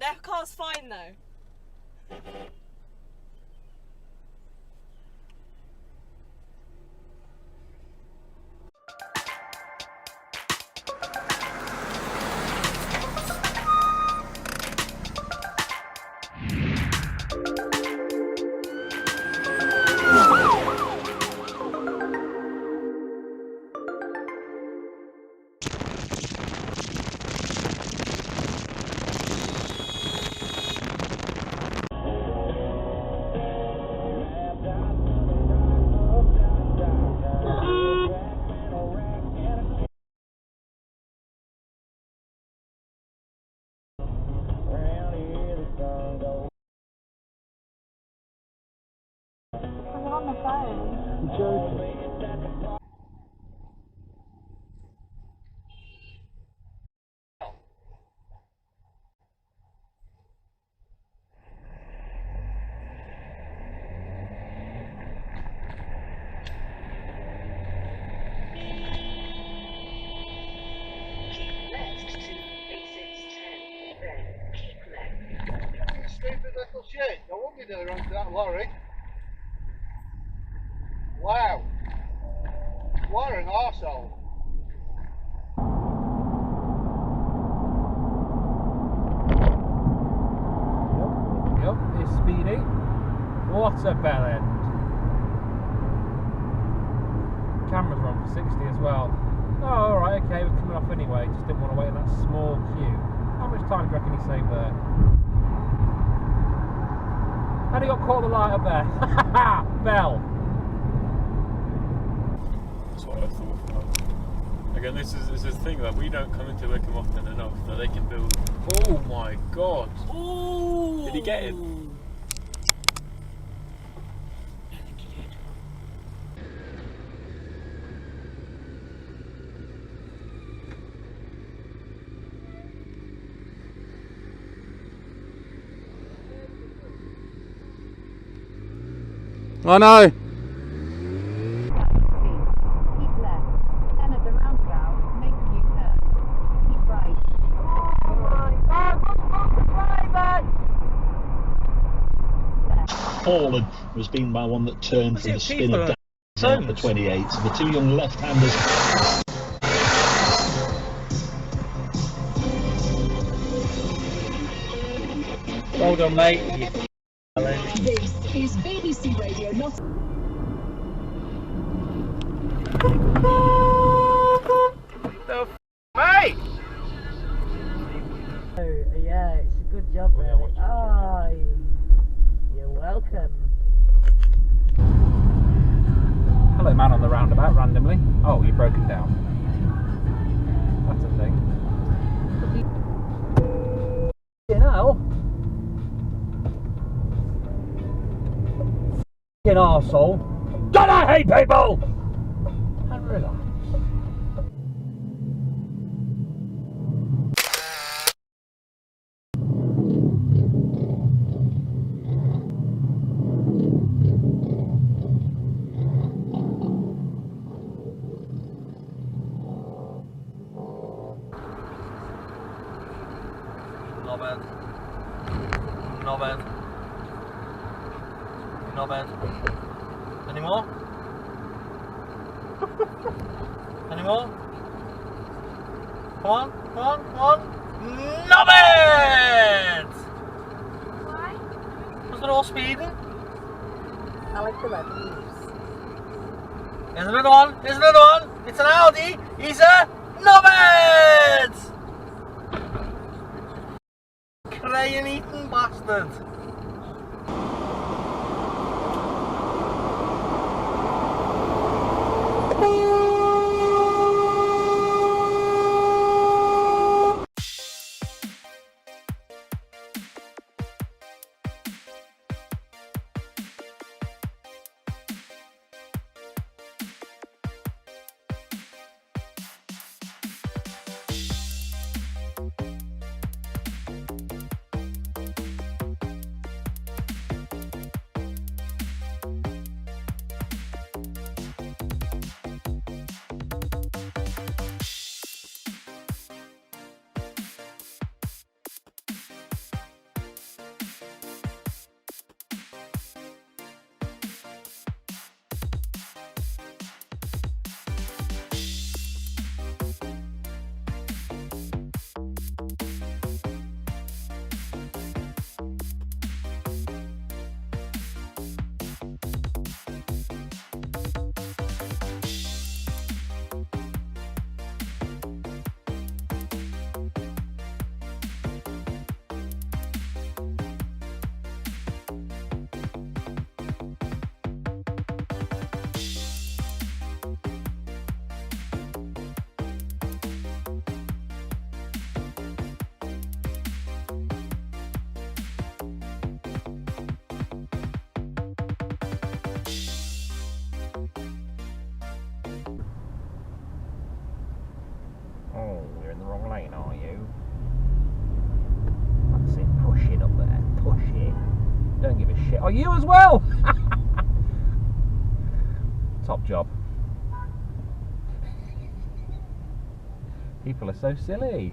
Their car's fine though. Stupid little shit. I won't be doing wrong to that lorry. Wow. What an arsehole. Yep, it's speedy. What a bell end. Cameras are on for 60 as well. Oh, alright, okay, it was coming off anyway. Just didn't want to wait in that small queue. How much time do you reckon he saved there? And he got caught the light up there. Bell. That's what I thought. Again, this is a thing that we don't come into Wickham often enough that they can build. Oh my god! Ooh. Did he get him? I know. Keep left. Then at the roundabout, make a U-turn. Keep right. Oh my God! Left. Fallen was being by one that turned from the spin of down the 28. So the two young left-handers. Well done, mate. This is BBC Radio Nottingham. Mate! Oh, yeah, it's a good job, really. Oh, you're welcome. Hello, man on the roundabout randomly. Oh, you've broken down. That's a thing. You know. Fucking arsehole. Don't I hate people? And relax. Not bad. Not bad. Not bad. Any more? Any more? Come on, come on, come on. Not bad! Why? Was it all speeding? I like the red leaves. Here's another one, here's another one. It's an Audi. He's a knobhead! Crying eating bastard. Are you as well? Top job. People are so silly.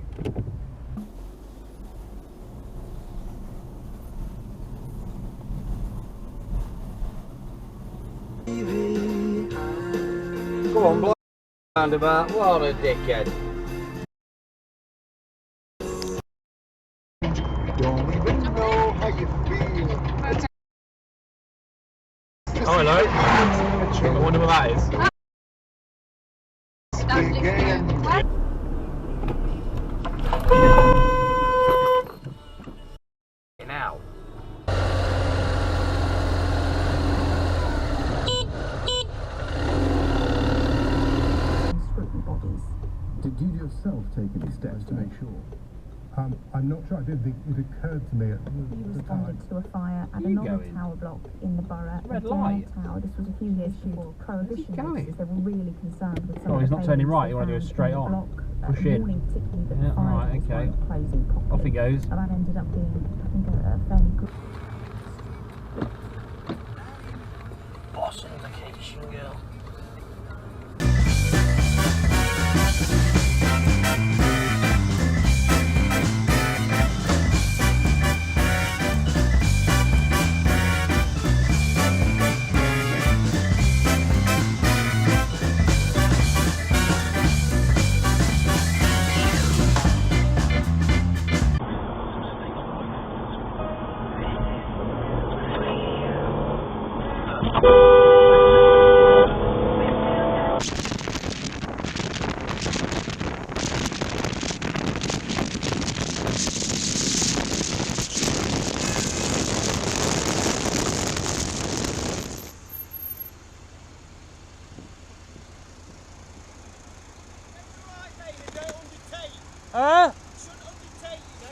Go on, Roundabout. What a dickhead. Don't even know how you feel. Oh, hello. I wonder what that is. Now. Did you yourself take any steps to make sure? I'm not sure I did. It occurred to me at He responded to a fire at another tower block in the borough of Dann Tower. This was a few years before Prohibition notices. They were really concerned with some Oh, he's not turning right. You want to go straight on. Push in. Yeah, alright, okay. Off he goes. And that ended up being, I think, a fairly good. Bossification, girl.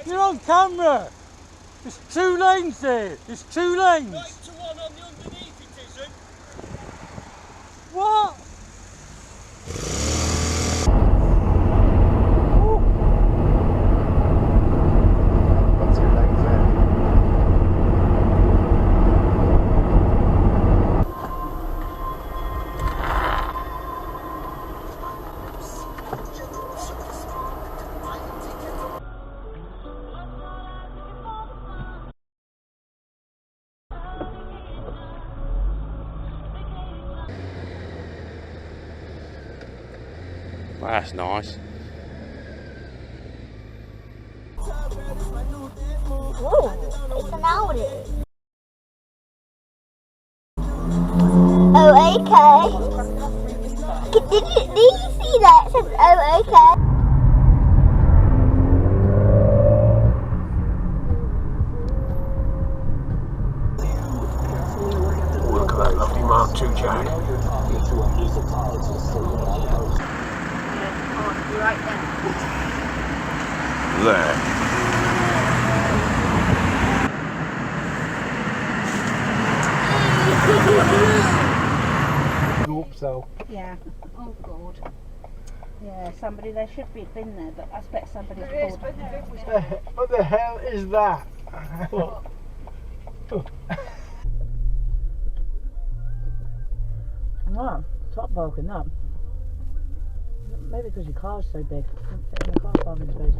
You're on camera! There's 2 lanes there! There's 2 lanes! Right to one on the underneath, it isn't? What? Well, that's nice. Whoa, it's an Audi. Oh, okay. Did you see that? It says, oh, okay. Look at that lovely Mark II Jack. Right There. Hope so. Yeah. Oh God. Yeah, somebody there should be been there, but I expect somebody's pulled. What the hell is that? Oh, top bulking up. Maybe because your car's so big. Can't fit in the car parking space.